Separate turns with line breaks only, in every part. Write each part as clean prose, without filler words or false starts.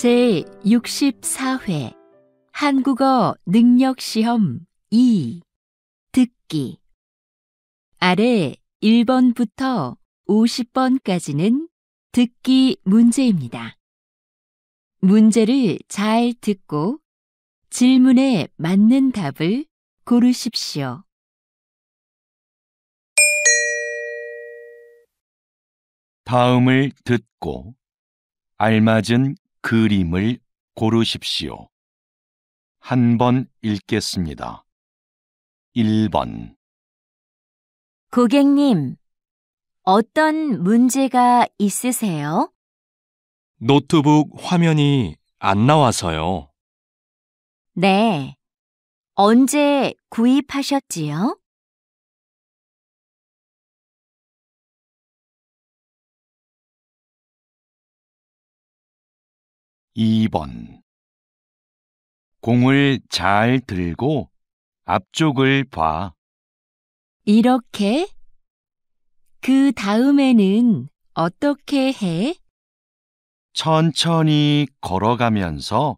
제64회 한국어 능력시험 2 듣기 아래 1번부터 50번까지는 듣기 문제입니다. 문제를 잘 듣고 질문에 맞는 답을 고르십시오.
다음을 듣고 알맞은 그림을 고르십시오. 한 번 읽겠습니다. 1번.
고객님, 어떤 문제가 있으세요?
노트북 화면이 안 나와서요.
네. 언제 구입하셨지요?
2번. 공을 잘 들고 앞쪽을 봐.
이렇게? 그 다음에는 어떻게 해?
천천히 걸어가면서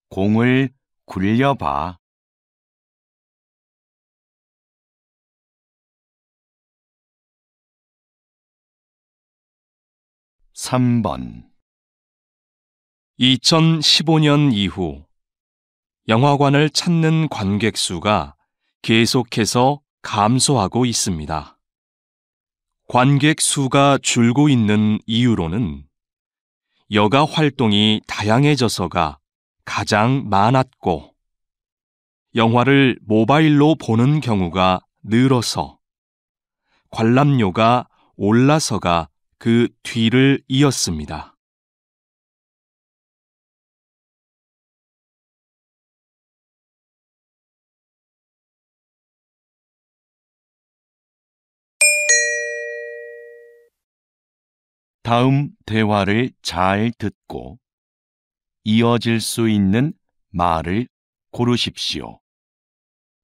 공을 굴려봐. 3번.
2015년 이후 영화관을 찾는 관객 수가 계속해서 감소하고 있습니다. 관객 수가 줄고 있는 이유로는 여가 활동이 다양해져서가 가장 많았고, 영화를 모바일로 보는 경우가 늘어서, 관람료가 올라서가 그 뒤를 이었습니다.
다음 대화를 잘 듣고 이어질 수 있는 말을 고르십시오.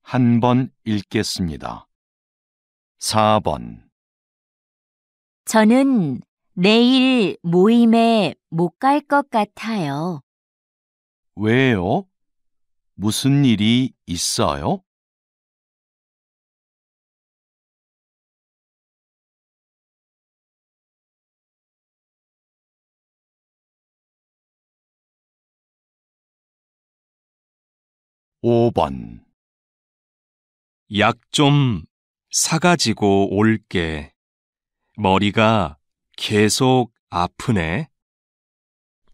한 번 읽겠습니다. 4번.
저는 내일 모임에 못 갈 것 같아요.
왜요? 무슨 일이 있어요? 5번.
약 좀 사가지고 올게. 머리가 계속 아프네.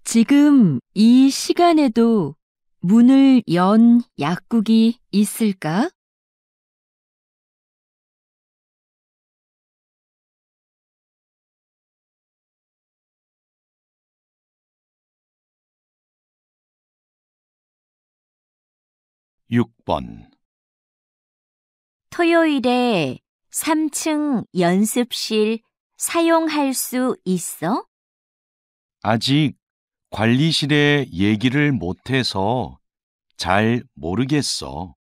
지금 이 시간에도 문을 연 약국이 있을까?
6번.
토요일에 3층 연습실 사용할 수 있어?
아직 관리실에 얘기를 못해서 잘 모르겠어.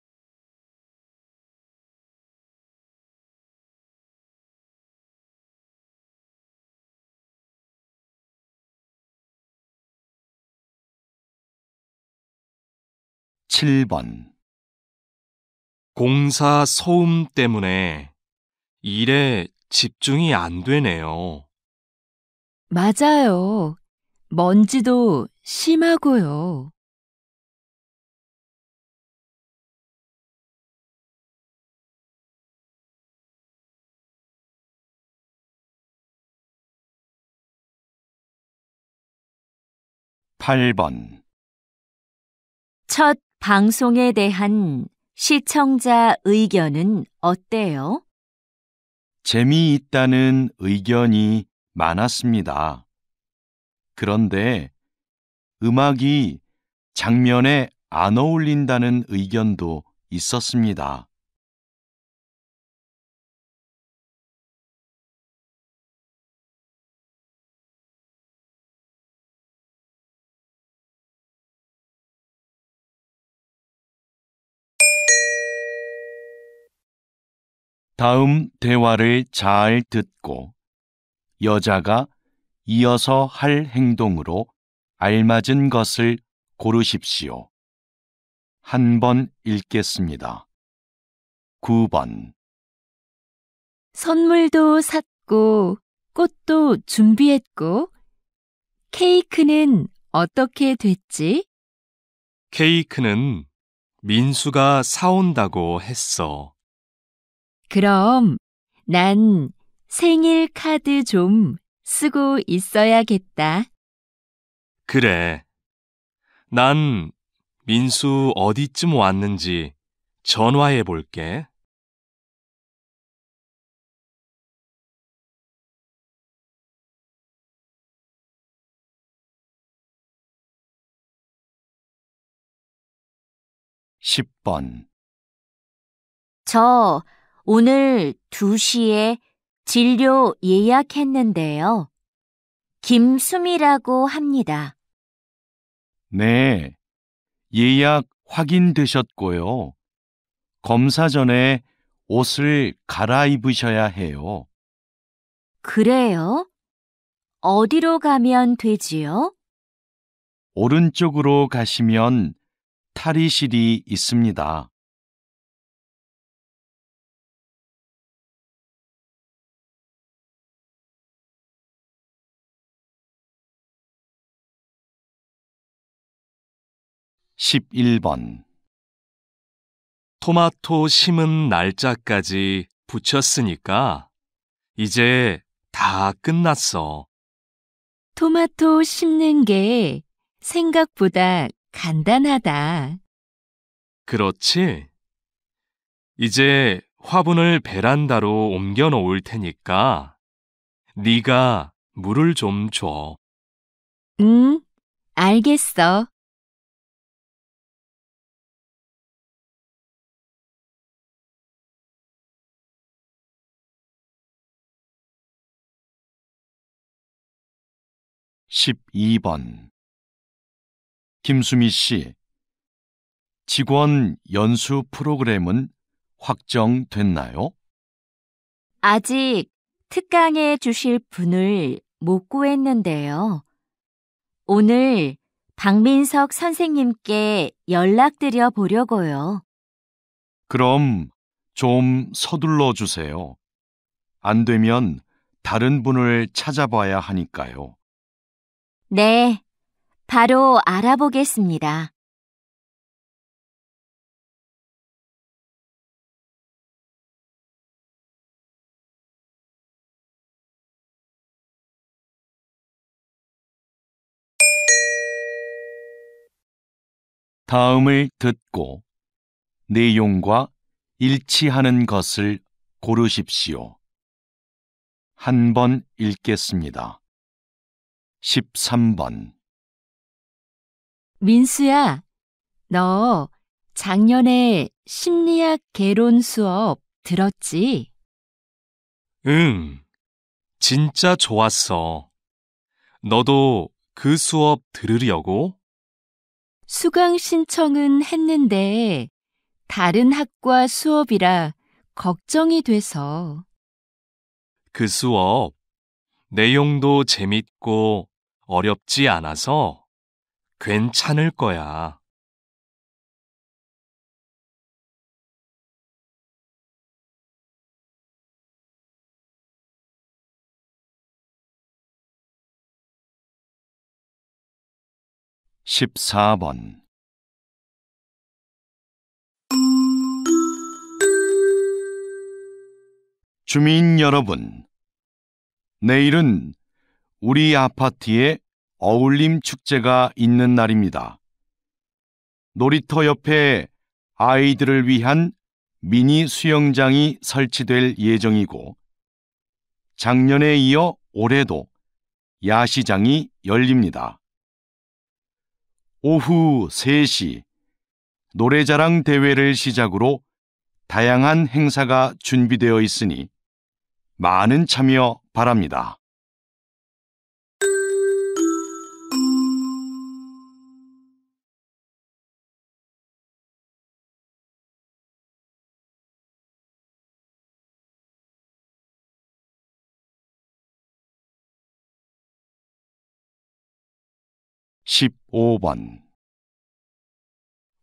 7번.
공사 소음 때문에 일에 집중이 안 되네요.
맞아요. 먼지도 심하고요.
8번.
첫 방송에 대한 시청자 의견은 어때요?
재미있다는 의견이 많았습니다. 그런데 음악이 장면에 안 어울린다는 의견도 있었습니다. 다음 대화를 잘 듣고 여자가 이어서 할 행동으로 알맞은 것을 고르십시오. 한 번 읽겠습니다. 9번.
선물도 샀고, 꽃도 준비했고, 케이크는 어떻게 됐지?
케이크는 민수가 사온다고 했어.
그럼 난 생일 카드 좀 쓰고 있어야겠다.
그래. 난 민수 어디쯤 왔는지 전화해 볼게.
십 번.
저 오늘 2시에 진료 예약했는데요. 김수미라고 합니다.
네, 예약 확인되셨고요. 검사 전에 옷을 갈아입으셔야 해요.
그래요? 어디로 가면 되지요?
오른쪽으로 가시면 탈의실이 있습니다. 십일 번.
토마토 심은 날짜까지 붙였으니까 이제 다 끝났어.
토마토 심는 게 생각보다 간단하다.
그렇지? 이제 화분을 베란다로 옮겨 놓을 테니까 네가 물을 좀 줘.
응, 알겠어.
십이 번. 김수미 씨, 직원 연수 프로그램은 확정됐나요?
아직 특강해 주실 분을 못 구했는데요. 오늘 박민석 선생님께 연락드려 보려고요.
그럼 좀 서둘러 주세요. 안 되면 다른 분을 찾아봐야 하니까요.
네, 바로 알아보겠습니다.
다음을 듣고 내용과 일치하는 것을 고르십시오. 한 번 읽겠습니다. 13번.
민수야, 너 작년에 심리학 개론 수업 들었지?
응, 진짜 좋았어. 너도 그 수업 들으려고?
수강 신청은 했는데 다른 학과 수업이라 걱정이 돼서.
그 수업 내용도 재밌고 어렵지 않아서 괜찮을 거야.
십사 번. 주민 여러분, 내일은 우리 아파트에 어울림 축제가 있는 날입니다. 놀이터 옆에 아이들을 위한 미니 수영장이 설치될 예정이고, 작년에 이어 올해도 야시장이 열립니다. 오후 3시 노래자랑 대회를 시작으로 다양한 행사가 준비되어 있으니 많은 참여 바랍니다. 15번.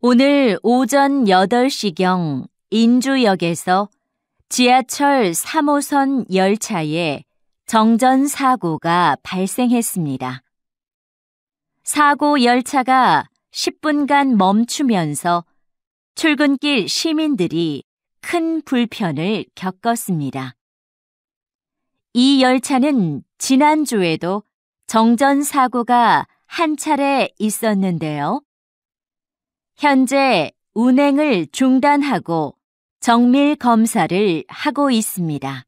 오늘 오전 8시경 인주역에서 지하철 3호선 열차에 정전 사고가 발생했습니다. 사고 열차가 10분간 멈추면서 출근길 시민들이 큰 불편을 겪었습니다. 이 열차는 지난주에도 정전 사고가 한 차례 있었는데요. 현재 운행을 중단하고 정밀 검사를 하고 있습니다.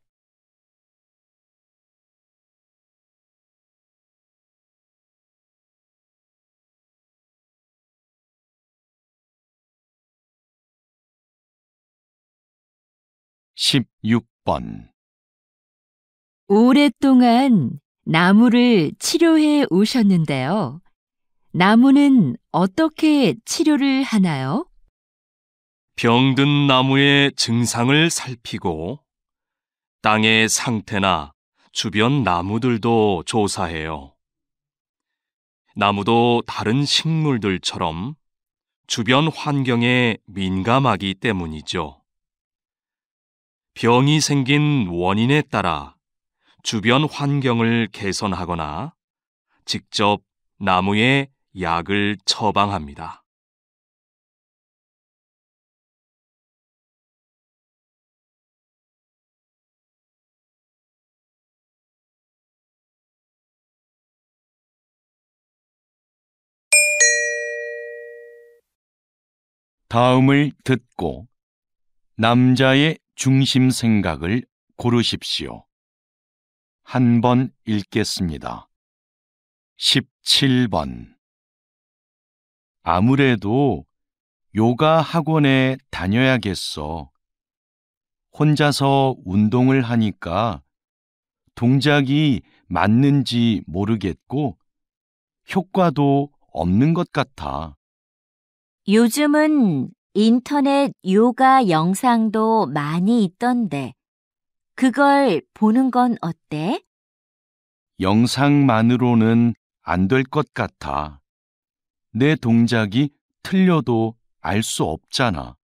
(16번)
오랫동안 나무를 치료해 오셨는데요. 나무는 어떻게 치료를 하나요?
병든 나무의 증상을 살피고 땅의 상태나 주변 나무들도 조사해요. 나무도 다른 식물들처럼 주변 환경에 민감하기 때문이죠. 병이 생긴 원인에 따라 주변 환경을 개선하거나 직접 나무에 약을 처방합니다.
다음을 듣고 남자의 중심 생각을 고르십시오. 한 번 읽겠습니다. 17번. 아무래도 요가 학원에 다녀야겠어. 혼자서 운동을 하니까 동작이 맞는지 모르겠고 효과도 없는 것 같아.
요즘은 인터넷 요가 영상도 많이 있던데, 그걸 보는 건 어때?
영상만으로는 안 될 것 같아. 내 동작이 틀려도 알 수 없잖아.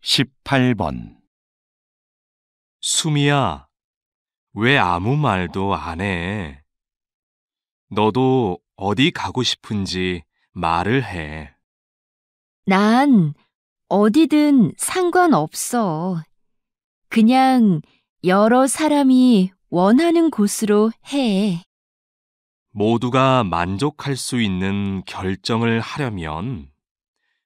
(18번)
수미야, 왜 아무 말도 안 해? 너도 어디 가고 싶은지 말을 해.
난 어디든 상관없어. 그냥 여러 사람이 원하는 곳으로 해.
모두가 만족할 수 있는 결정을 하려면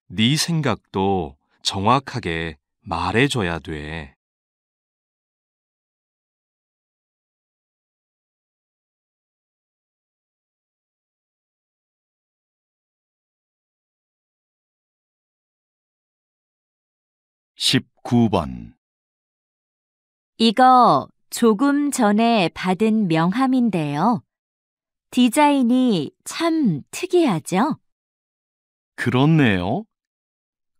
네 생각도 정확하게 말해줘야 돼.
(19번)
이거 조금 전에 받은 명함인데요. 디자인이 참 특이하죠?
그렇네요.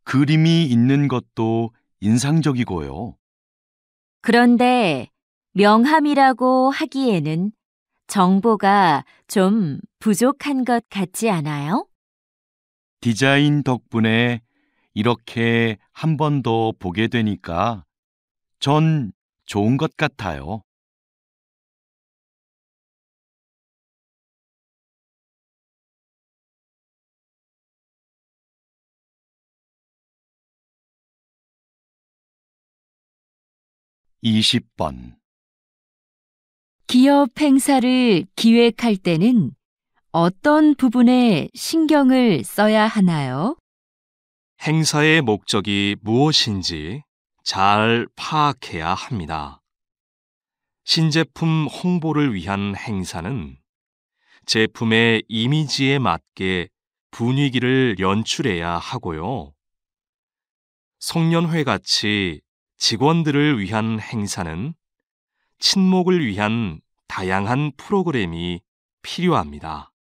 그림이 있는 것도 인상적이고요.
그런데 명함이라고 하기에는 정보가 좀 부족한 것 같지 않아요?
디자인 덕분에 이렇게 한 번 더 보게 되니까 전 좋은 것 같아요. (20번)
기업 행사를 기획할 때는 어떤 부분에 신경을 써야 하나요?
행사의 목적이 무엇인지 잘 파악해야 합니다. 신제품 홍보를 위한 행사는 제품의 이미지에 맞게 분위기를 연출해야 하고요. 송년회 같이 직원들을 위한 행사는 친목을 위한 다양한 프로그램이 필요합니다.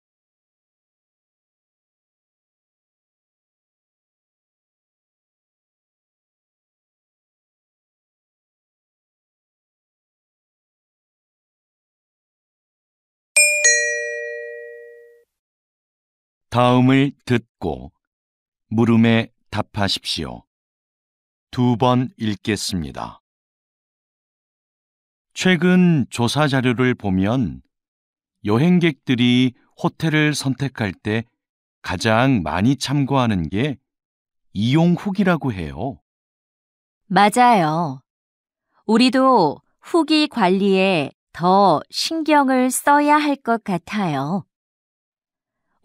다음을 듣고 물음에 답하십시오. 2번 읽겠습니다. 최근 조사 자료를 보면 여행객들이 호텔을 선택할 때 가장 많이 참고하는 게 이용 후기라고 해요.
맞아요. 우리도 후기 관리에 더 신경을 써야 할 것 같아요.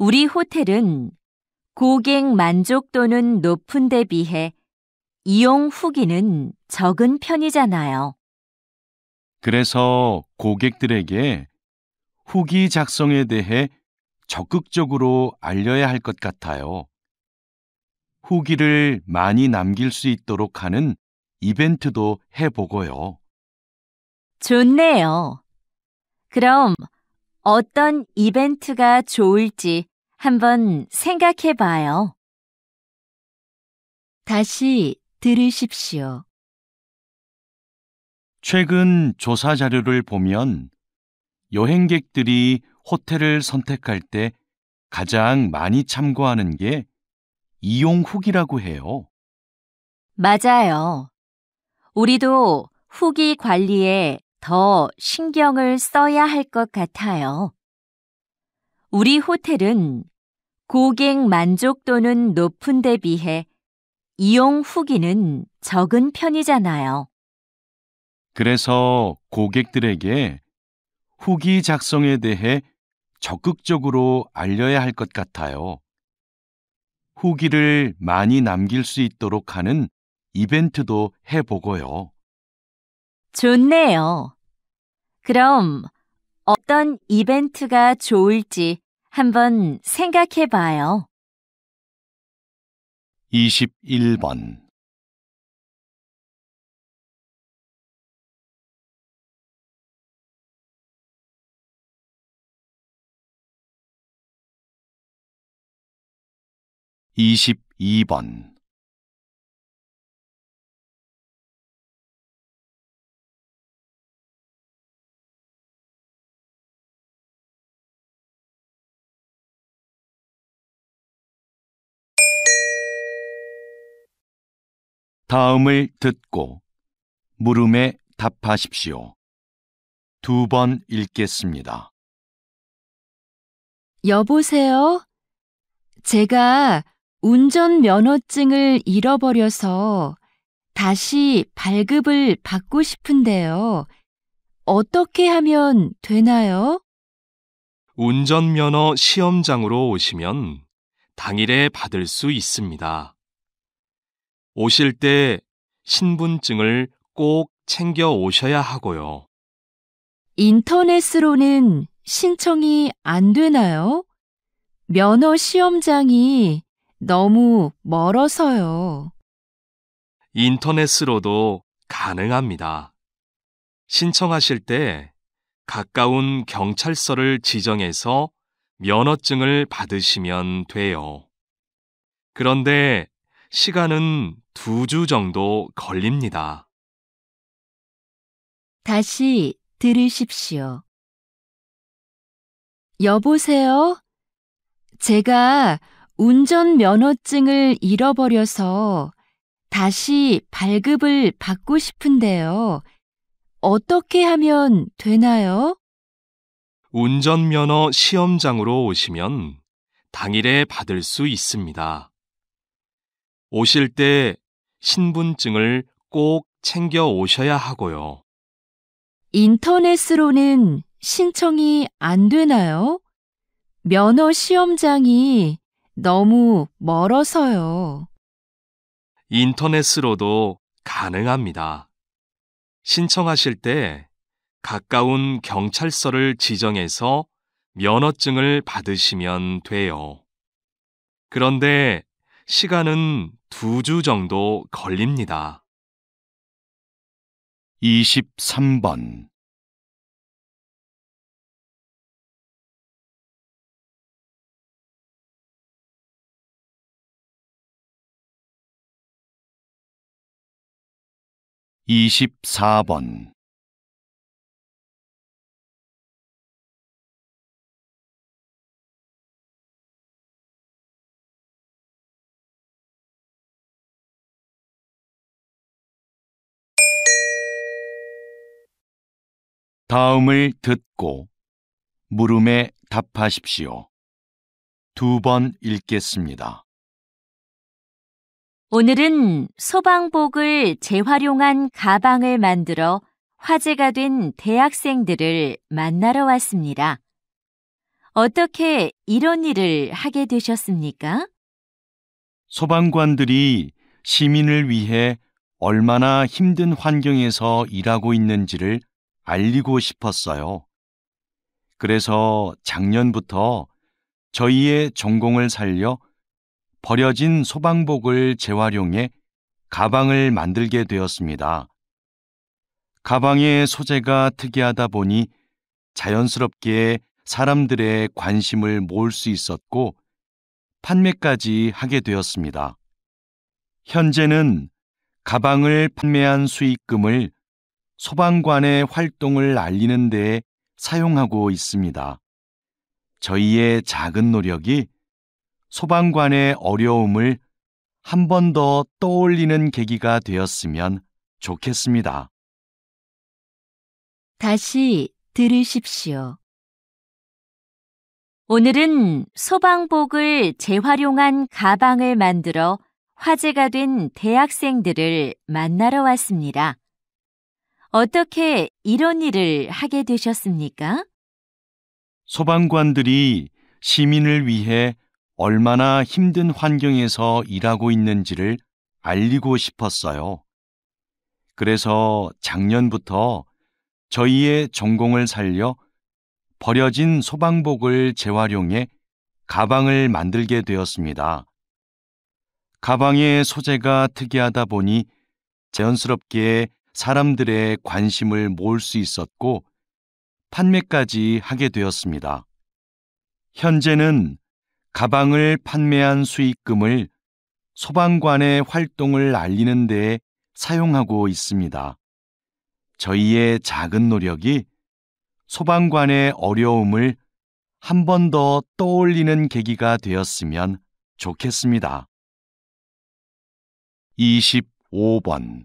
우리 호텔은 고객 만족도는 높은 데 비해 이용 후기는 적은 편이잖아요.
그래서 고객들에게 후기 작성에 대해 적극적으로 알려야 할 것 같아요. 후기를 많이 남길 수 있도록 하는 이벤트도 해보고요.
좋네요. 그럼 어떤 이벤트가 좋을지 한번 생각해 봐요.
다시 들으십시오.
최근 조사 자료를 보면 여행객들이 호텔을 선택할 때 가장 많이 참고하는 게 이용 후기라고 해요.
맞아요. 우리도 후기 관리에 더 신경을 써야 할 것 같아요. 우리 호텔은 고객 만족도는 높은 데 비해 이용 후기는 적은 편이잖아요.
그래서 고객들에게 후기 작성에 대해 적극적으로 알려야 할 것 같아요. 후기를 많이 남길 수 있도록 하는 이벤트도 해보고요.
좋네요. 그럼 어떤 이벤트가 좋을지 한번 생각해 봐요.
21번 22번 다음을 듣고 물음에 답하십시오. 2번 읽겠습니다.
여보세요? 제가 운전면허증을 잃어버려서 다시 발급을 받고 싶은데요. 어떻게 하면 되나요?
운전면허 시험장으로 오시면 당일에 받을 수 있습니다. 오실 때 신분증을 꼭 챙겨 오셔야 하고요.
인터넷으로는 신청이 안 되나요? 면허 시험장이 너무 멀어서요.
인터넷으로도 가능합니다. 신청하실 때 가까운 경찰서를 지정해서 면허증을 받으시면 돼요. 그런데 시간은 2주 정도 걸립니다.
다시 들으십시오. 여보세요? 제가 운전면허증을 잃어버려서 다시 발급을 받고 싶은데요. 어떻게 하면 되나요?
운전면허 시험장으로 오시면 당일에 받을 수 있습니다. 오실 때 신분증을 꼭 챙겨 오셔야 하고요.
인터넷으로는 신청이 안 되나요? 면허 시험장이 너무 멀어서요.
인터넷으로도 가능합니다. 신청하실 때 가까운 경찰서를 지정해서 면허증을 받으시면 돼요. 그런데 시간은 2주 정도 걸립니다.
23번 24번 다음을 듣고 물음에 답하십시오. 2번 읽겠습니다.
오늘은 소방복을 재활용한 가방을 만들어 화제가 된 대학생들을 만나러 왔습니다. 어떻게 이런 일을 하게 되셨습니까?
소방관들이 시민을 위해 얼마나 힘든 환경에서 일하고 있는지를 알리고 싶었어요. 그래서 작년부터 저희의 전공을 살려 버려진 소방복을 재활용해 가방을 만들게 되었습니다. 가방의 소재가 특이하다 보니 자연스럽게 사람들의 관심을 모을 수 있었고 판매까지 하게 되었습니다. 현재는 가방을 판매한 수익금을 소방관의 활동을 알리는 데 사용하고 있습니다. 저희의 작은 노력이 소방관의 어려움을 한 번 더 떠올리는 계기가 되었으면 좋겠습니다.
다시 들으십시오.
오늘은 소방복을 재활용한 가방을 만들어 화제가 된 대학생들을 만나러 왔습니다. 어떻게 이런 일을 하게 되셨습니까?
소방관들이 시민을 위해 얼마나 힘든 환경에서 일하고 있는지를 알리고 싶었어요. 그래서 작년부터 저희의 전공을 살려 버려진 소방복을 재활용해 가방을 만들게 되었습니다. 가방의 소재가 특이하다 보니 자연스럽게 사람들의 관심을 모을 수 있었고 판매까지 하게 되었습니다. 현재는 가방을 판매한 수익금을 소방관의 활동을 알리는 데 사용하고 있습니다. 저희의 작은 노력이 소방관의 어려움을 한 번 더 떠올리는 계기가 되었으면 좋겠습니다. 25번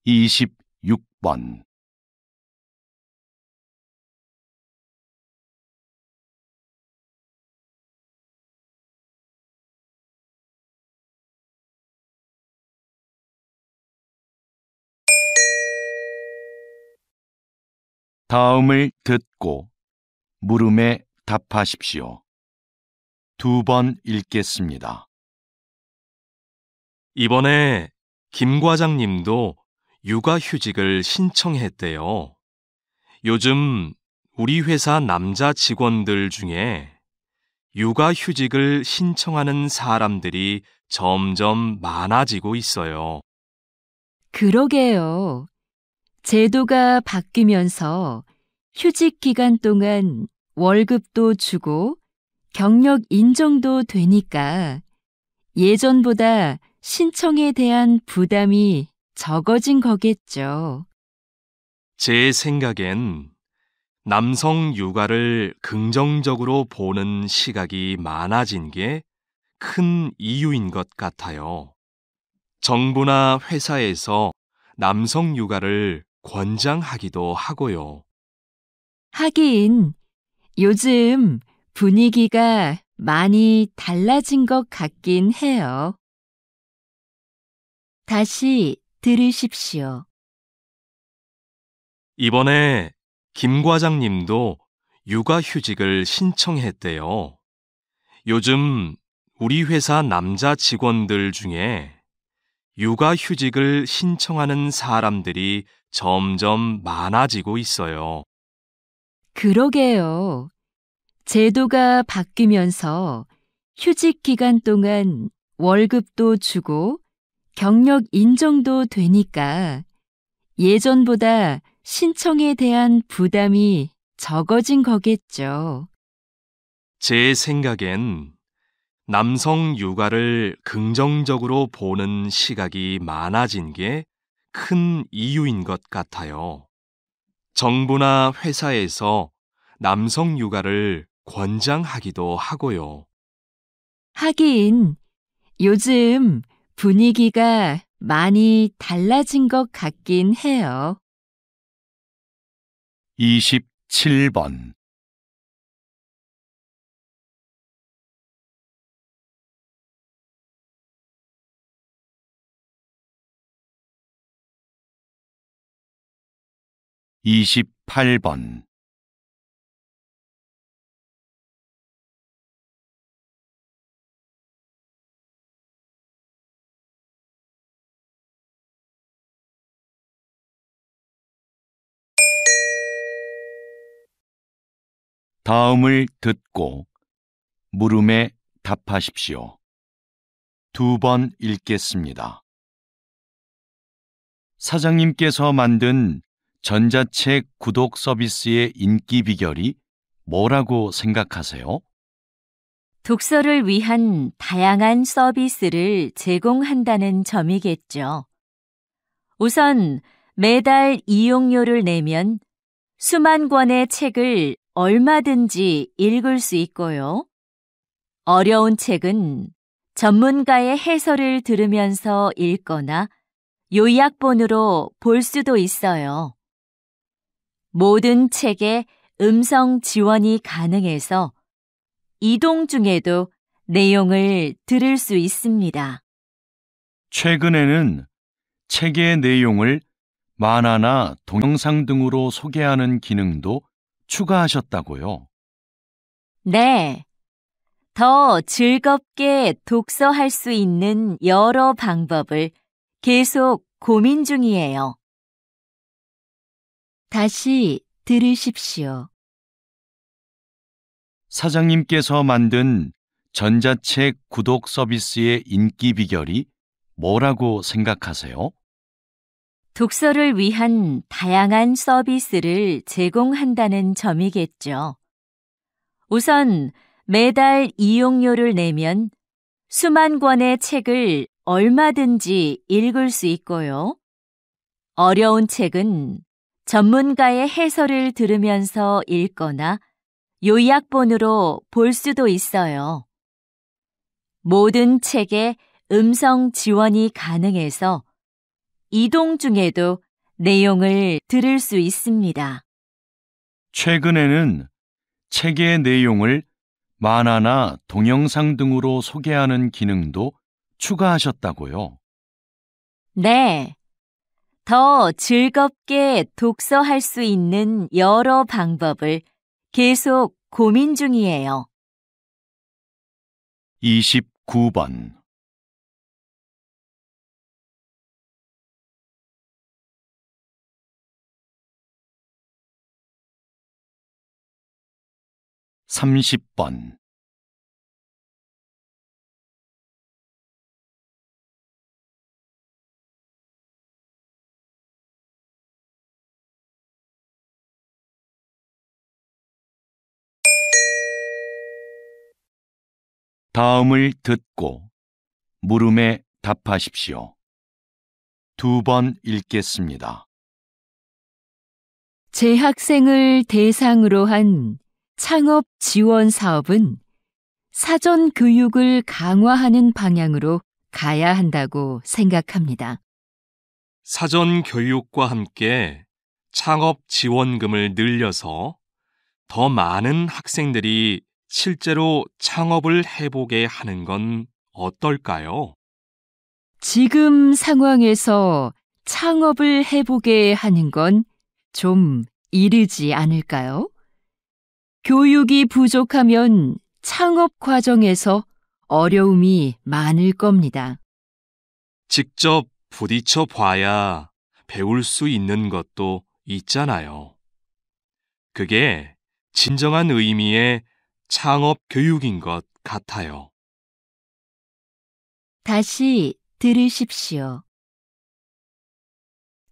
26번 다음을 듣고 물음에 답하십시오. 2번 읽겠습니다.
이번에 김 과장님도 육아휴직을 신청했대요. 요즘 우리 회사 남자 직원들 중에 육아휴직을 신청하는 사람들이 점점 많아지고 있어요.
그러게요. 제도가 바뀌면서 휴직 기간 동안 월급도 주고 경력 인정도 되니까 예전보다 신청에 대한 부담이 적어진 거겠죠.
제 생각엔 남성 육아를 긍정적으로 보는 시각이 많아진 게 큰 이유인 것 같아요. 정부나 회사에서 남성 육아를 권장하기도 하고요.
하긴 요즘 분위기가 많이 달라진 것 같긴 해요. 다시 들으십시오.
이번에 김 과장님도 육아휴직을 신청했대요. 요즘 우리 회사 남자 직원들 중에 육아휴직을 신청하는 사람들이 점점 많아지고 있어요.
그러게요. 제도가 바뀌면서 휴직 기간 동안 월급도 주고 경력 인정도 되니까 예전보다 신청에 대한 부담이 적어진 거겠죠.
제 생각엔 남성 육아를 긍정적으로 보는 시각이 많아진 게 큰 이유인 것 같아요. 정부나 회사에서 남성 육아를 권장하기도 하고요.
하긴 요즘 분위기가 많이 달라진 것 같긴 해요.
27번. 28번. '다음을 듣고 물음에 답하십시오. 2번 읽겠습니다. 사장님께서 만든 전자책 구독 서비스의 인기 비결이 뭐라고 생각하세요?
독서를 위한 다양한 서비스를 제공한다는 점이겠죠. 우선 매달 이용료를 내면 수만 권의 책을 얼마든지 읽을 수 있고요. 어려운 책은 전문가의 해설을 들으면서 읽거나 요약본으로 볼 수도 있어요. 모든 책에 음성 지원이 가능해서 이동 중에도 내용을 들을 수 있습니다.
최근에는 책의 내용을 만화나 동영상 등으로 소개하는 기능도 추가하셨다고요.
네. 더 즐겁게 독서할 수 있는 여러 방법을 계속 고민 중이에요.
다시 들으십시오.
사장님께서 만든 전자책 구독 서비스의 인기 비결이 뭐라고 생각하세요?
독서를 위한 다양한 서비스를 제공한다는 점이겠죠. 우선 매달 이용료를 내면 수만 권의 책을 얼마든지 읽을 수 있고요. 어려운 책은 전문가의 해설을 들으면서 읽거나 요약본으로 볼 수도 있어요. 모든 책에 음성 지원이 가능해서 이동 중에도 내용을 들을 수 있습니다.
최근에는 책의 내용을 만화나 동영상 등으로 소개하는 기능도 추가하셨다고요.
네. 더 즐겁게 독서할 수 있는 여러 방법을 계속 고민 중이에요.
29번. 30번. '다음을 듣고 물음에 답하십시오. 2번 읽겠습니다.
재학생을 대상으로 한 창업 지원 사업은 사전 교육을 강화하는 방향으로 가야 한다고 생각합니다.
사전 교육과 함께 창업 지원금을 늘려서 더 많은 학생들이 실제로 창업을 해보게 하는 건 어떨까요?
지금 상황에서 창업을 해보게 하는 건 좀 이르지 않을까요? 교육이 부족하면 창업 과정에서 어려움이 많을 겁니다.
직접 부딪혀 봐야 배울 수 있는 것도 있잖아요. 그게 진정한 의미의 창업 교육인 것 같아요.
다시 들으십시오.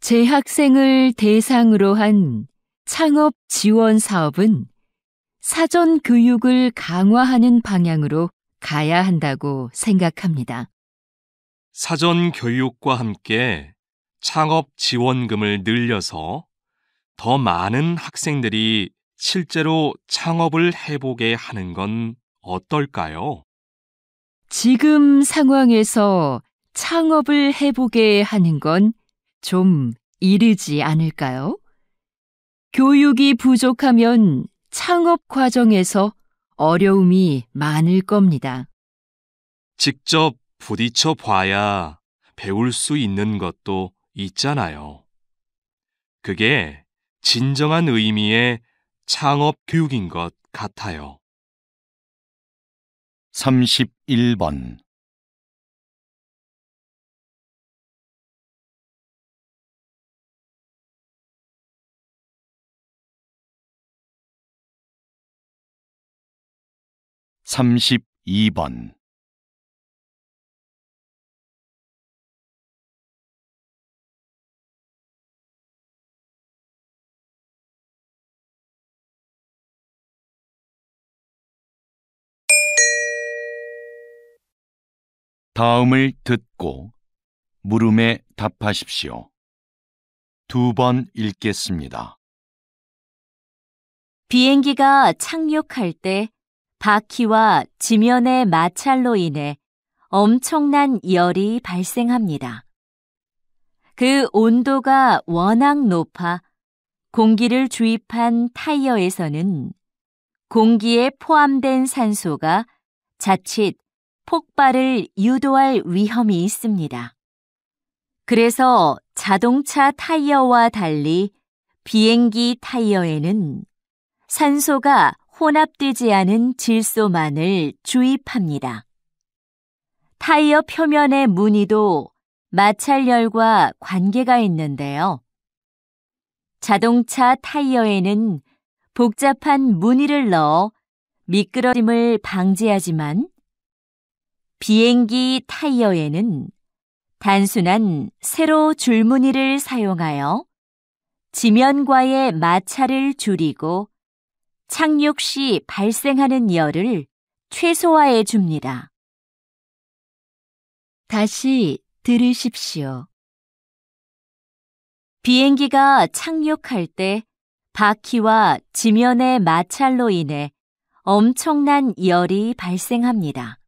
재학생을 대상으로 한 창업 지원 사업은 사전 교육을 강화하는 방향으로 가야 한다고 생각합니다.
사전 교육과 함께 창업 지원금을 늘려서 더 많은 학생들이 실제로 창업을 해보게 하는 건 어떨까요?
지금 상황에서 창업을 해보게 하는 건 좀 이르지 않을까요? 교육이 부족하면 창업 과정에서 어려움이 많을 겁니다.
직접 부딪혀 봐야 배울 수 있는 것도 있잖아요. 그게 진정한 의미의 창업 교육인 것 같아요.
31번. 32번. '다음을 듣고 물음에 답하십시오. 2번 읽겠습니다.
비행기가 착륙할 때 바퀴와 지면의 마찰로 인해 엄청난 열이 발생합니다. 그 온도가 워낙 높아 공기를 주입한 타이어에서는 공기에 포함된 산소가 자칫 폭발을 유도할 위험이 있습니다. 그래서 자동차 타이어와 달리 비행기 타이어에는 산소가 혼합되지 않은 질소만을 주입합니다. 타이어 표면의 무늬도 마찰열과 관계가 있는데요. 자동차 타이어에는 복잡한 무늬를 넣어 미끄러짐을 방지하지만 비행기 타이어에는 단순한 세로 줄무늬를 사용하여 지면과의 마찰을 줄이고 착륙 시 발생하는 열을 최소화해 줍니다.
다시 들으십시오.
비행기가 착륙할 때 바퀴와 지면의 마찰로 인해 엄청난 열이 발생합니다.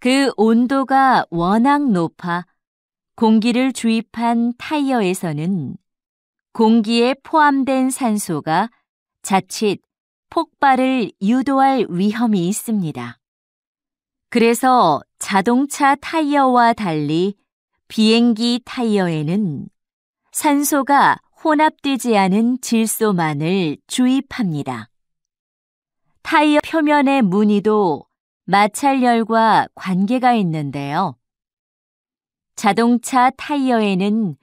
그 온도가 워낙 높아 공기를 주입한 타이어에서는 공기에 포함된 산소가 자칫 폭발을 유도할 위험이 있습니다. 그래서 자동차 타이어와 달리 비행기 타이어에는 산소가 혼합되지 않은 질소만을 주입합니다. 타이어 표면의 무늬도 마찰열과 관계가 있는데요. 자동차 타이어에는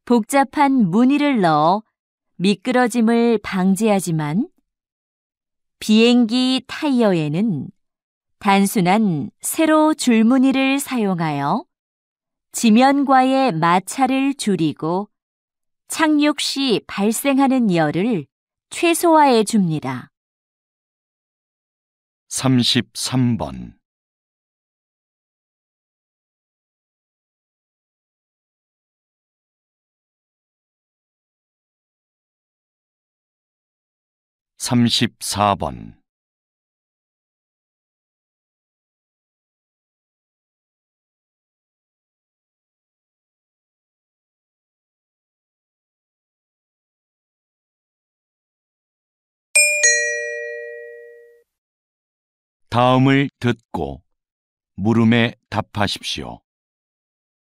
복잡한 무늬를 넣어 미끄러짐을 방지하지만 비행기 타이어에는 단순한 세로 줄무늬를 사용하여 지면과의 마찰을 줄이고 착륙 시 발생하는 열을 최소화해 줍니다.
33번. 34번. '다음을 듣고 물음에 답하십시오.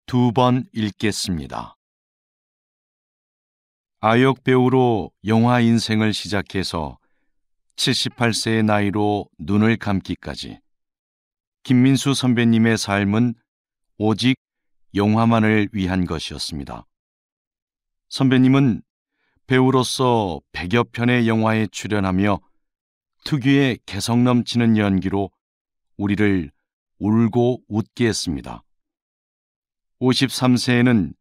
2번 읽겠습니다. 아역 배우로 영화 인생을 시작해서 78세의 나이로 눈을 감기까지 김민수 선배님의 삶은 오직 영화만을 위한 것이었습니다. 선배님은 배우로서 100여 편의 영화에 출연하며 특유의 개성 넘치는 연기로 우리를 울고 웃게 했습니다. 53세에는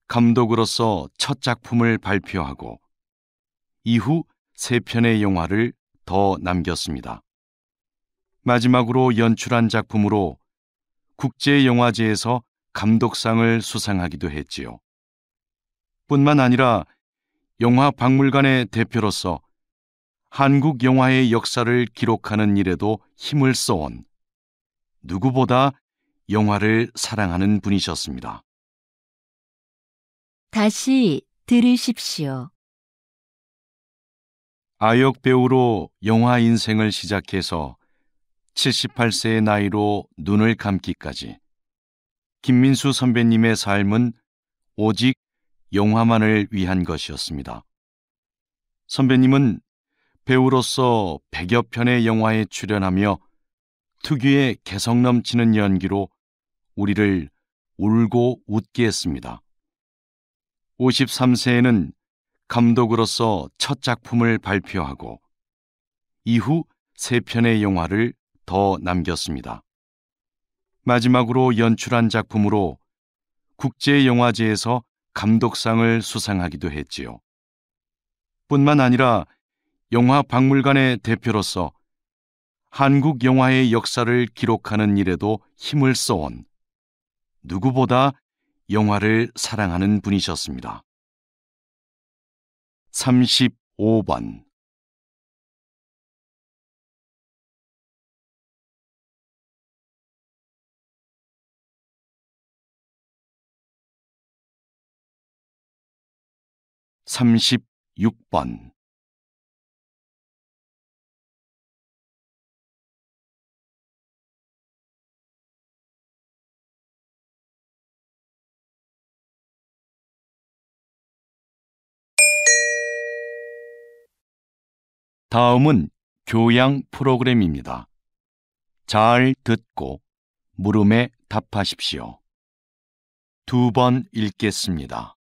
감독으로서 첫 작품을 발표하고 이후 3편의 영화를 더 남겼습니다. 마지막으로 연출한 작품으로 국제영화제에서 감독상을 수상하기도 했지요. 뿐만 아니라 영화 박물관의 대표로서 한국 영화의 역사를 기록하는 일에도 힘을 써온 누구보다 영화를 사랑하는 분이셨습니다.
다시 들으십시오.
아역 배우로 영화 인생을 시작해서 78세의 나이로 눈을 감기까지 김민수 선배님의 삶은 오직 영화만을 위한 것이었습니다. 선배님은 배우로서 100여 편의 영화에 출연하며 특유의 개성 넘치는 연기로 우리를 울고 웃게 했습니다. 53세에는 감독으로서 첫 작품을 발표하고 이후 3편의 영화를 더 남겼습니다. 마지막으로 연출한 작품으로 국제영화제에서 감독상을 수상하기도 했지요. 뿐만 아니라 영화 박물관의 대표로서 한국 영화의 역사를 기록하는 일에도 힘을 써온 누구보다 영화를 사랑하는 분이셨습니다. 35번 36번 다음은 교양 프로그램입니다. 잘 듣고 물음에 답하십시오. 2번 읽겠습니다.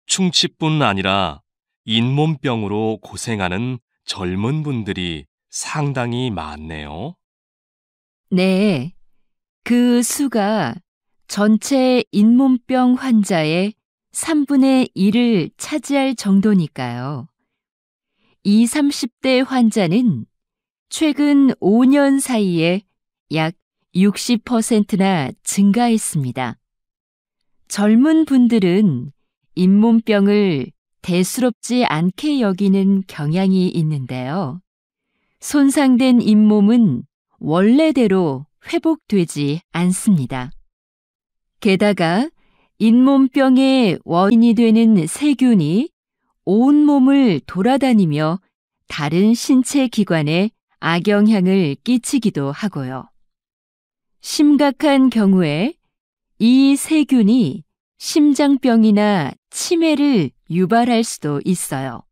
충치뿐 아니라 잇몸병으로 고생하는 젊은 분들이 상당히 많네요.
네, 그 수가 전체 잇몸병 환자의 3분의 1을 차지할 정도니까요. 20, 30대 환자는 최근 5년 사이에 약 60%나 증가했습니다. 젊은 분들은 잇몸병을 대수롭지 않게 여기는 경향이 있는데요. 손상된 잇몸은 원래대로 회복되지 않습니다. 게다가 잇몸병의 원인이 되는 세균이 온몸을 돌아다니며 다른 신체 기관에 악영향을 끼치기도 하고요. 심각한 경우에 이 세균이 심장병이나 치매를 유발할 수도 있어요.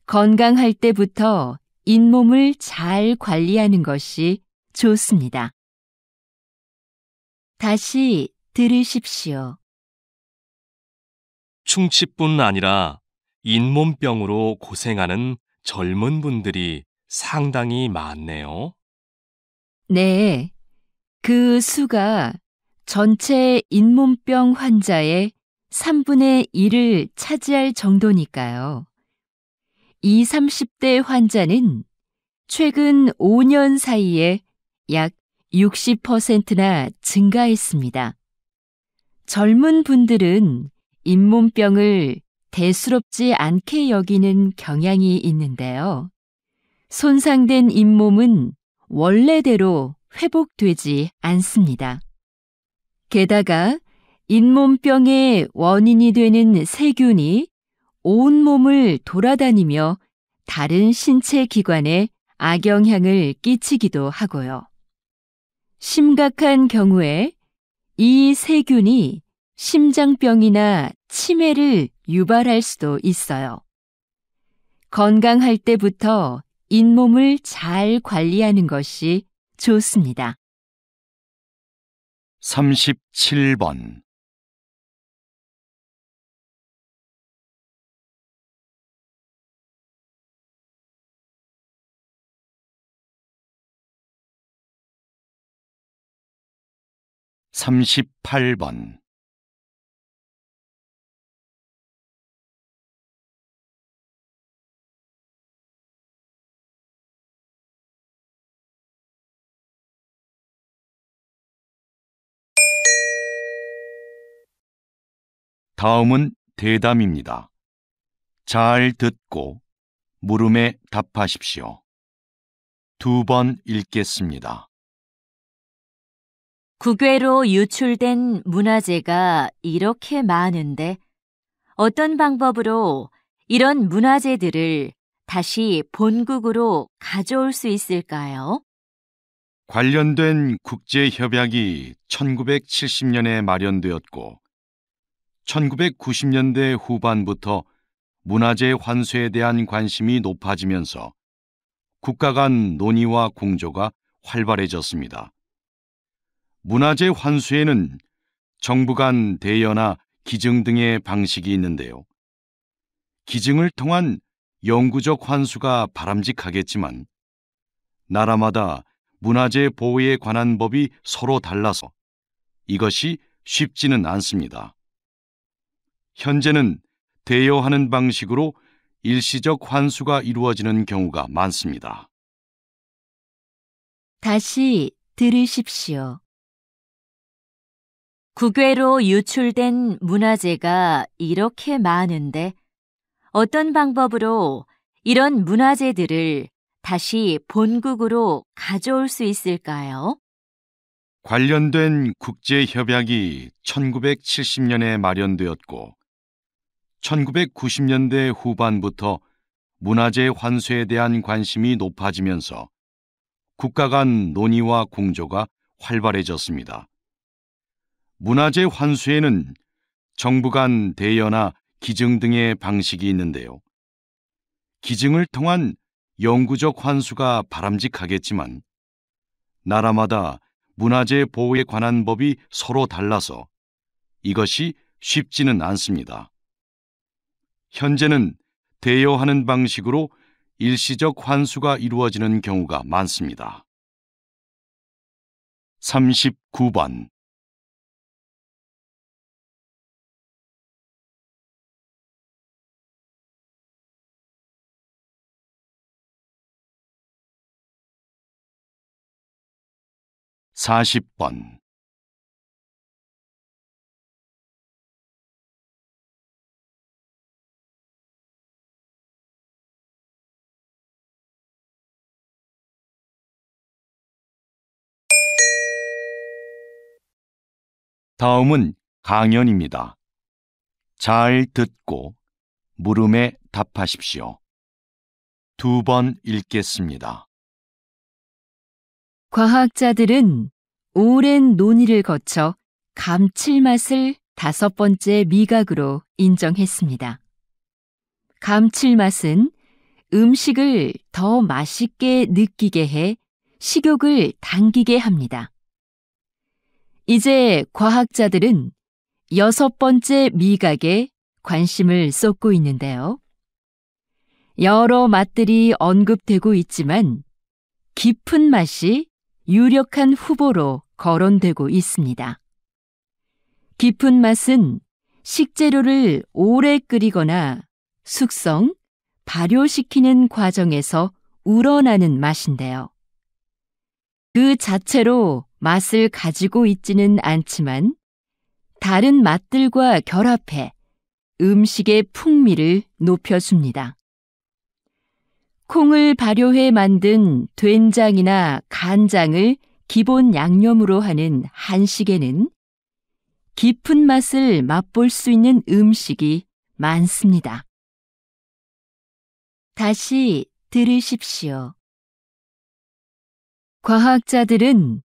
건강할 때부터 잇몸을 잘 관리하는 것이 좋습니다. 다시 들으십시오.
충치뿐 아니라 잇몸병으로 고생하는 젊은 분들이 상당히 많네요.
네, 그 수가 전체 잇몸병 환자의 3분의 1을 차지할 정도니까요. 20, 30대 환자는 최근 5년 사이에 약 60%나 증가했습니다. 젊은 분들은 잇몸병을 대수롭지 않게 여기는 경향이 있는데요. 손상된 잇몸은 원래대로 회복되지 않습니다. 게다가 잇몸병의 원인이 되는 세균이 온몸을 돌아다니며 다른 신체 기관에 악영향을 끼치기도 하고요. 심각한 경우에 이 세균이 심장병이나 치매를 유발할 수도 있어요. 건강할 때부터 잇몸을 잘 관리하는 것이 좋습니다.
37번 38번 다음은 대담입니다. 잘 듣고 물음에 답하십시오. 2번 읽겠습니다.
국외로 유출된 문화재가 이렇게 많은데 어떤 방법으로 이런 문화재들을 다시 본국으로 가져올 수 있을까요?
관련된 국제협약이 1970년에 마련되었고 1990년대 후반부터 문화재 환수에 대한 관심이 높아지면서 국가 간 논의와 공조가 활발해졌습니다. 문화재 환수에는 정부 간 대여나 기증 등의 방식이 있는데요. 기증을 통한 영구적 환수가 바람직하겠지만 나라마다 문화재 보호에 관한 법이 서로 달라서 이것이 쉽지는 않습니다. 현재는 대여하는 방식으로 일시적 환수가 이루어지는 경우가 많습니다.
다시 들으십시오. 국외로 유출된 문화재가 이렇게 많은데 어떤 방법으로 이런 문화재들을 다시 본국으로 가져올 수 있을까요?
관련된 국제협약이 1970년에 마련되었고 1990년대 후반부터 문화재 환수에 대한 관심이 높아지면서 국가 간 논의와 공조가 활발해졌습니다. 문화재 환수에는 정부 간 대여나 기증 등의 방식이 있는데요. 기증을 통한 영구적 환수가 바람직하겠지만 나라마다 문화재 보호에 관한 법이 서로 달라서 이것이 쉽지는 않습니다. 현재는 대여하는 방식으로 일시적 환수가 이루어지는 경우가 많습니다. 39번 40번 다음은 강연입니다. 잘 듣고 물음에 답하십시오. 2번 읽겠습니다.
과학자들은 오랜 논의를 거쳐 감칠맛을 5번째 미각으로 인정했습니다. 감칠맛은 음식을 더 맛있게 느끼게 해 식욕을 당기게 합니다. 이제 과학자들은 6번째 미각에 관심을 쏟고 있는데요. 여러 맛들이 언급되고 있지만 깊은 맛이 유력한 후보로 거론되고 있습니다. 깊은 맛은 식재료를 오래 끓이거나 숙성, 발효시키는 과정에서 우러나는 맛인데요. 그 자체로 맛을 가지고 있지는 않지만 다른 맛들과 결합해 음식의 풍미를 높여줍니다. 콩을 발효해 만든 된장이나 간장을 기본 양념으로 하는 한식에는 깊은 맛을 맛볼 수 있는 음식이 많습니다. 다시 들으십시오. 과학자들은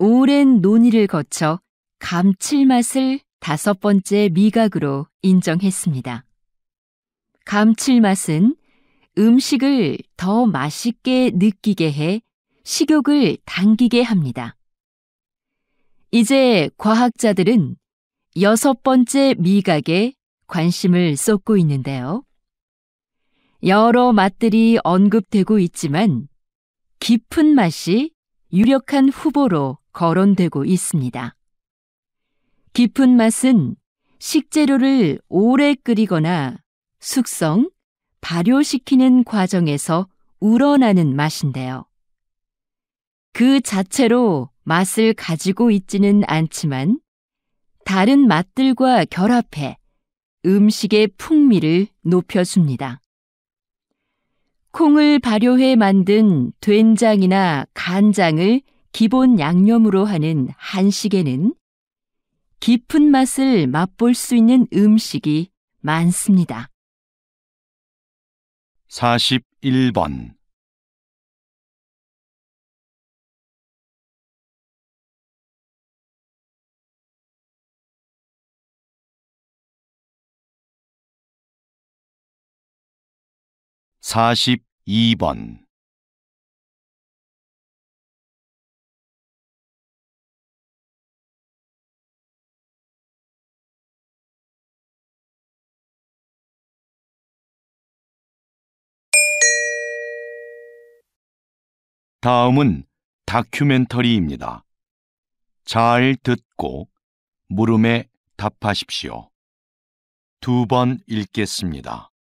오랜 논의를 거쳐 감칠맛을 5번째 미각으로 인정했습니다. 감칠맛은 음식을 더 맛있게 느끼게 해 식욕을 당기게 합니다. 이제 과학자들은 6번째 미각에 관심을 쏟고 있는데요. 여러 맛들이 언급되고 있지만 깊은 맛이 유력한 후보로 거론되고 있습니다. 깊은 맛은 식재료를 오래 끓이거나 숙성, 발효시키는 과정에서 우러나는 맛인데요. 그 자체로 맛을 가지고 있지는 않지만 다른 맛들과 결합해 음식의 풍미를 높여줍니다. 콩을 발효해 만든 된장이나 간장을 기본 양념으로 하는 한식에는 깊은 맛을 맛볼 수 있는 음식이 많습니다.
41번. 42번. '다음은 다큐멘터리입니다. 잘 듣고 물음에 답하십시오. 2번 읽겠습니다.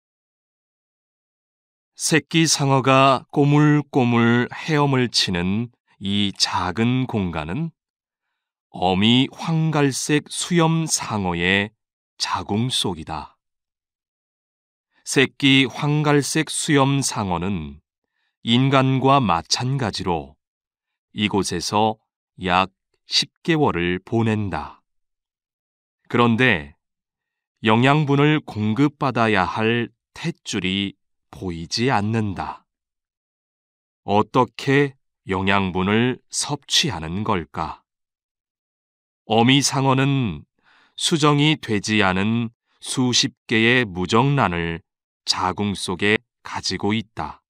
새끼 상어가 꼬물꼬물 헤엄을 치는 이 작은 공간은 어미 황갈색 수염 상어의 자궁 속이다. 새끼 황갈색 수염 상어는 인간과 마찬가지로 이곳에서 약 10개월을 보낸다. 그런데 영양분을 공급받아야 할 탯줄이 보이지 않는다. 어떻게 영양분을 섭취하는 걸까? 어미 상어는 수정이 되지 않은 수십 개의 무정란을 자궁 속에 가지고 있다.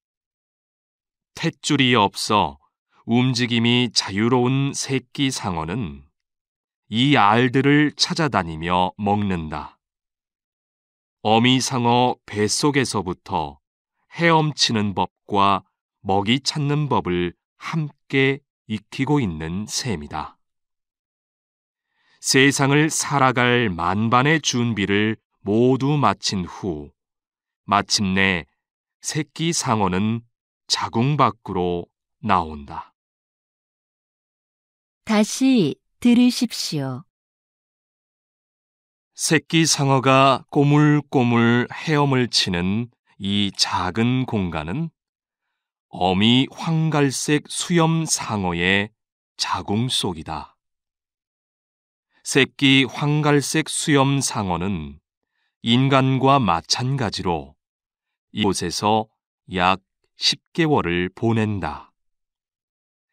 탯줄이 없어 움직임이 자유로운 새끼 상어는 이 알들을 찾아다니며 먹는다. 어미 상어 뱃속에서부터 헤엄치는 법과 먹이 찾는 법을 함께 익히고 있는 셈이다. 세상을 살아갈 만반의 준비를 모두 마친 후 마침내 새끼 상어는 자궁 밖으로 나온다.
다시 들으십시오.
새끼 상어가 꼬물꼬물 헤엄을 치는 이 작은 공간은 어미 황갈색 수염 상어의 자궁 속이다. 새끼 황갈색 수염 상어는 인간과 마찬가지로 이곳에서 약 10개월을 보낸다.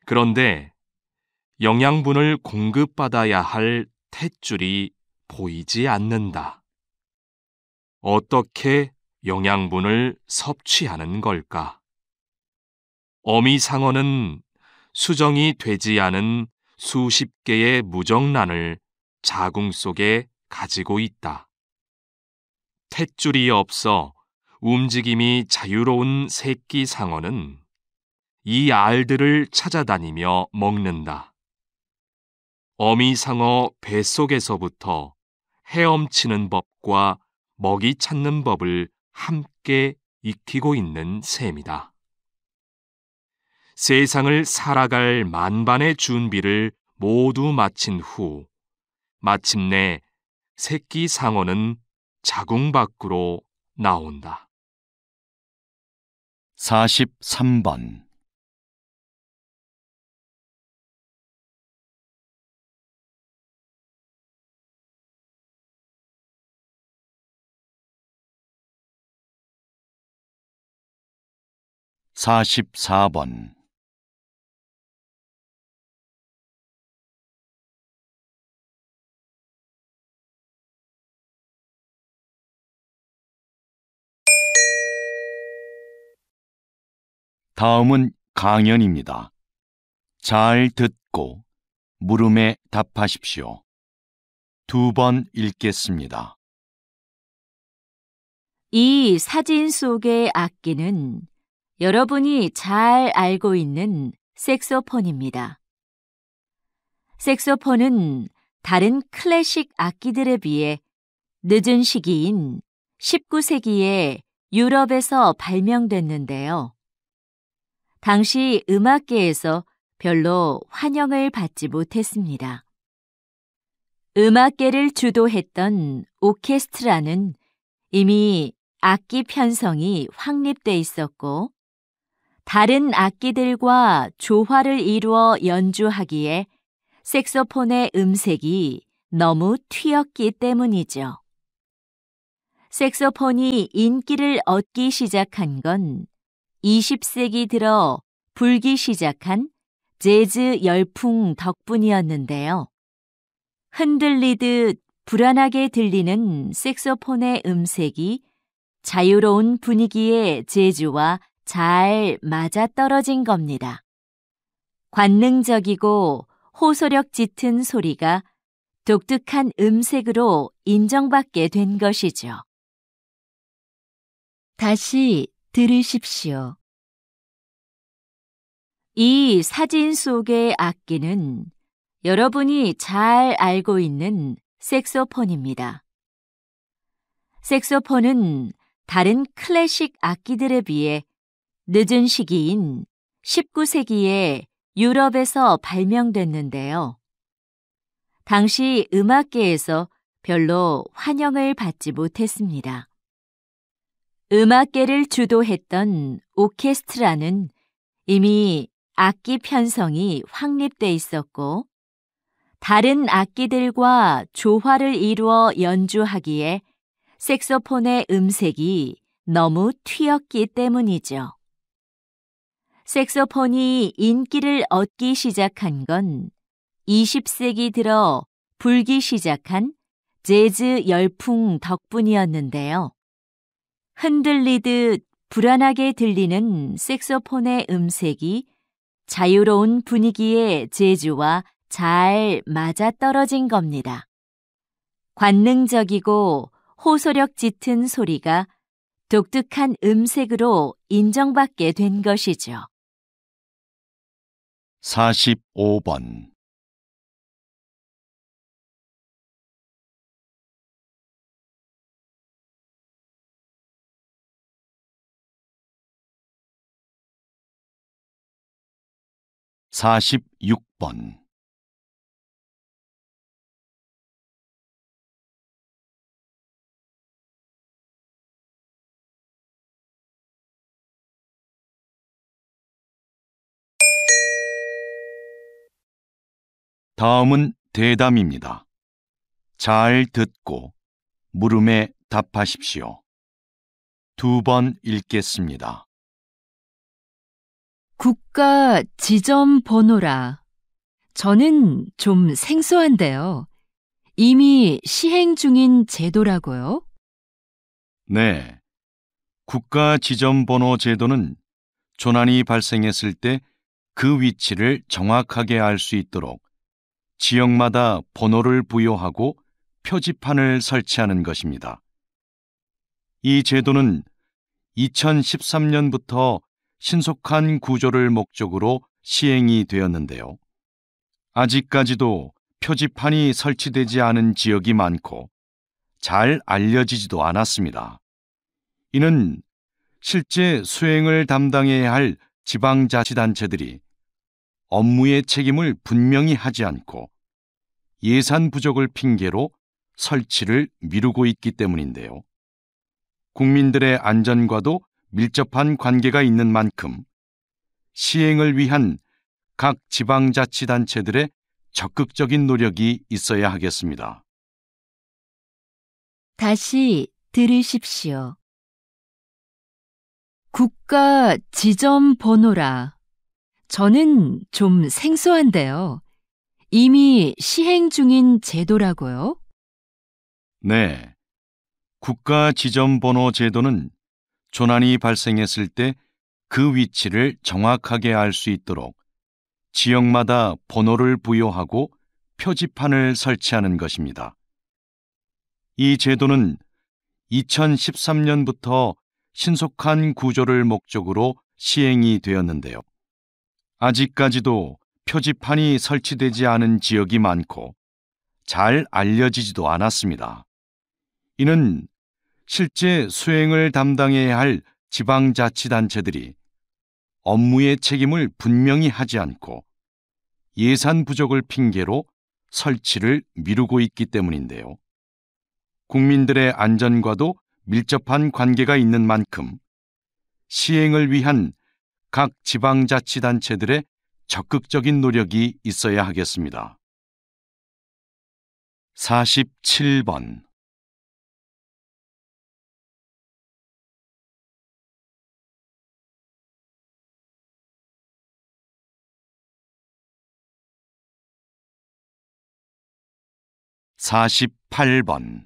그런데 영양분을 공급받아야 할 탯줄이 보이지 않는다. 어떻게 영양분을 섭취하는 걸까? 어미 상어는 수정이 되지 않은 수십 개의 무정란을 자궁 속에 가지고 있다. 탯줄이 없어 움직임이 자유로운 새끼 상어는 이 알들을 찾아다니며 먹는다. 어미 상어 뱃속에서부터 헤엄치는 법과 먹이 찾는 법을 함께 익히고 있는 셈이다. 세상을 살아갈 만반의 준비를 모두 마친 후 마침내 새끼 상어는 자궁 밖으로 나온다.
43번. 44번. '다음은 강연입니다. 잘 듣고 물음에 답하십시오. 2번 읽겠습니다.
이 사진 속의 악기는 여러분이 잘 알고 있는 색소폰입니다. 색소폰은 다른 클래식 악기들에 비해 늦은 시기인 19세기에 유럽에서 발명됐는데요. 당시 음악계에서 별로 환영을 받지 못했습니다. 음악계를 주도했던 오케스트라는 이미 악기 편성이 확립돼 있었고 다른 악기들과 조화를 이루어 연주하기에 색소폰의 음색이 너무 튀었기 때문이죠. 색소폰이 인기를 얻기 시작한 건 20세기 들어 불기 시작한 재즈 열풍 덕분이었는데요. 흔들리듯 불안하게 들리는 색소폰의 음색이 자유로운 분위기의 재즈와 잘 맞아떨어진 겁니다. 관능적이고 호소력 짙은 소리가 독특한 음색으로 인정받게 된 것이죠.
다시 들으십시오.
이 사진 속의 악기는 여러분이 잘 알고 있는 색소폰입니다. 색소폰은 다른 클래식 악기들에 비해 늦은 시기인 19세기에 유럽에서 발명됐는데요. 당시 음악계에서 별로 환영을 받지 못했습니다. 음악계를 주도했던 오케스트라는 이미 악기 편성이 확립돼 있었고 다른 악기들과 조화를 이루어 연주하기에 색소폰의 음색이 너무 튀었기 때문이죠. 색소폰이 인기를 얻기 시작한 건 20세기 들어 불기 시작한 재즈 열풍 덕분이었는데요. 흔들리듯 불안하게 들리는 색소폰의 음색이 자유로운 분위기의 재즈와 잘 맞아떨어진 겁니다. 관능적이고 호소력 짙은 소리가 독특한 음색으로 인정받게 된 것이죠.
45번. (46번) 다음은 대담입니다. 잘 듣고 물음에 답하십시오. 2번 읽겠습니다.
국가 지점 번호라. 저는 좀 생소한데요. 이미 시행 중인 제도라고요?
네. 국가 지점번호 제도는 조난이 발생했을 때 그 위치를 정확하게 알 수 있도록 지역마다 번호를 부여하고 표지판을 설치하는 것입니다. 이 제도는 2013년부터 신속한 구조를 목적으로 시행이 되었는데요. 아직까지도 표지판이 설치되지 않은 지역이 많고 잘 알려지지도 않았습니다. 이는 실제 수행을 담당해야 할 지방자치단체들이 업무의 책임을 분명히 하지 않고 예산 부족을 핑계로 설치를 미루고 있기 때문인데요. 국민들의 안전과도 밀접한 관계가 있는 만큼 시행을 위한 각 지방자치단체들의 적극적인 노력이 있어야 하겠습니다.
다시 들으십시오. 국가 지점 번호라. 저는 좀 생소한데요. 이미 시행 중인 제도라고요?
네. 국가 지점번호 제도는 조난이 발생했을 때 그 위치를 정확하게 알 수 있도록 지역마다 번호를 부여하고 표지판을 설치하는 것입니다. 이 제도는 2013년부터 신속한 구조를 목적으로 시행이 되었는데요. 아직까지도 표지판이 설치되지 않은 지역이 많고 잘 알려지지도 않았습니다. 이는 실제 수행을 담당해야 할 지방자치단체들이 업무의 책임을 분명히 하지 않고 예산 부족을 핑계로 설치를 미루고 있기 때문인데요. 국민들의 안전과도 밀접한 관계가 있는 만큼 시행을 위한 각 지방자치단체들의 적극적인 노력이 있어야 하겠습니다. 47번 48번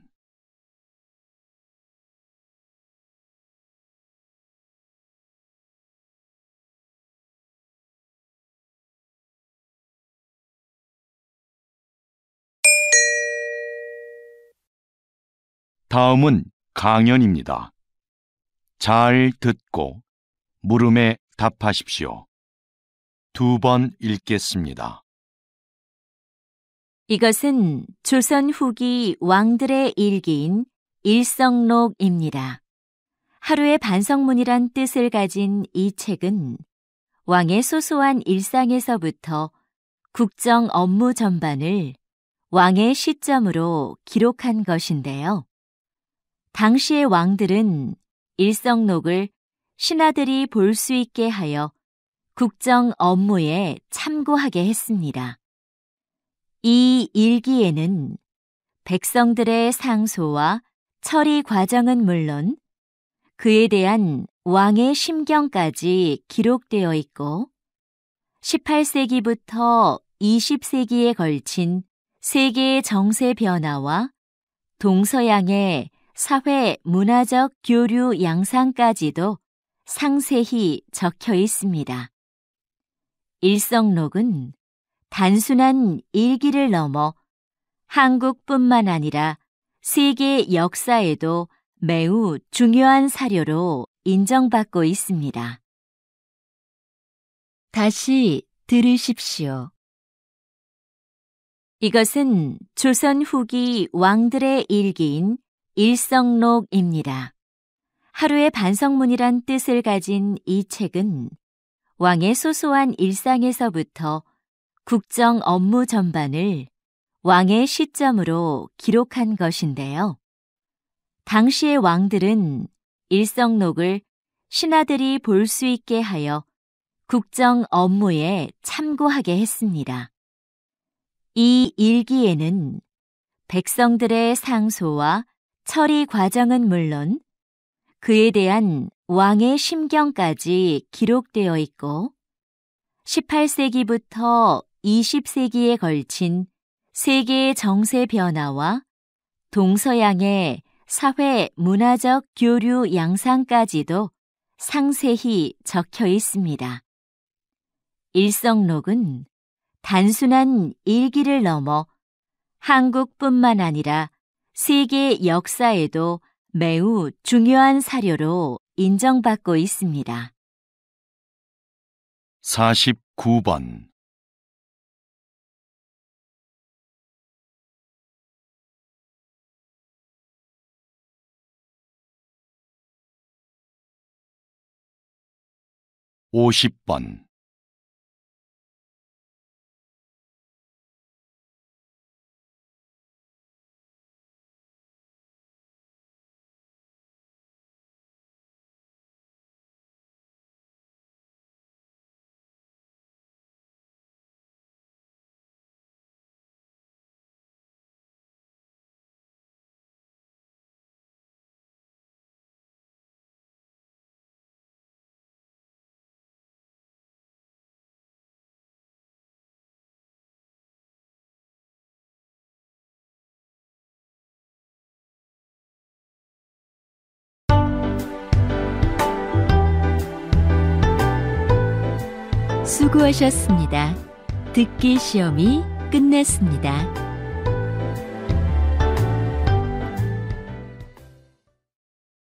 '다음은 강연입니다. 잘 듣고 물음에 답하십시오. 2번 읽겠습니다.
이것은 조선 후기 왕들의 일기인 일성록입니다. 하루의 반성문이란 뜻을 가진 이 책은 왕의 소소한 일상에서부터 국정 업무 전반을 왕의 시점으로 기록한 것인데요. 당시의 왕들은 일성록을 신하들이 볼 수 있게 하여 국정 업무에 참고하게 했습니다. 이 일기에는 백성들의 상소와 처리 과정은 물론 그에 대한 왕의 심경까지 기록되어 있고 18세기부터 20세기에 걸친 세계의 정세 변화와 동서양의 사회 문화적 교류 양상까지도 상세히 적혀 있습니다. 일성록은 단순한 일기를 넘어 한국뿐만 아니라 세계 역사에도 매우 중요한 사료로 인정받고 있습니다.
다시 들으십시오.
이것은 조선 후기 왕들의 일기인 일성록입니다. 하루의 반성문이란 뜻을 가진 이 책은 왕의 소소한 일상에서부터 국정 업무 전반을 왕의 시점으로 기록한 것인데요. 당시의 왕들은 일성록을 신하들이 볼 수 있게 하여 국정 업무에 참고하게 했습니다. 이 일기에는 백성들의 상소와 처리 과정은 물론 그에 대한 왕의 심경까지 기록되어 있고 18세기부터 20세기에 걸친 세계의 정세 변화와 동서양의 사회 문화적 교류 양상까지도 상세히 적혀 있습니다. 일성록은 단순한 일기를 넘어 한국뿐만 아니라 세계 역사에도 매우 중요한 사료로 인정받고 있습니다.
49번 50번
'수고하셨습니다. 듣기 시험이 끝났습니다.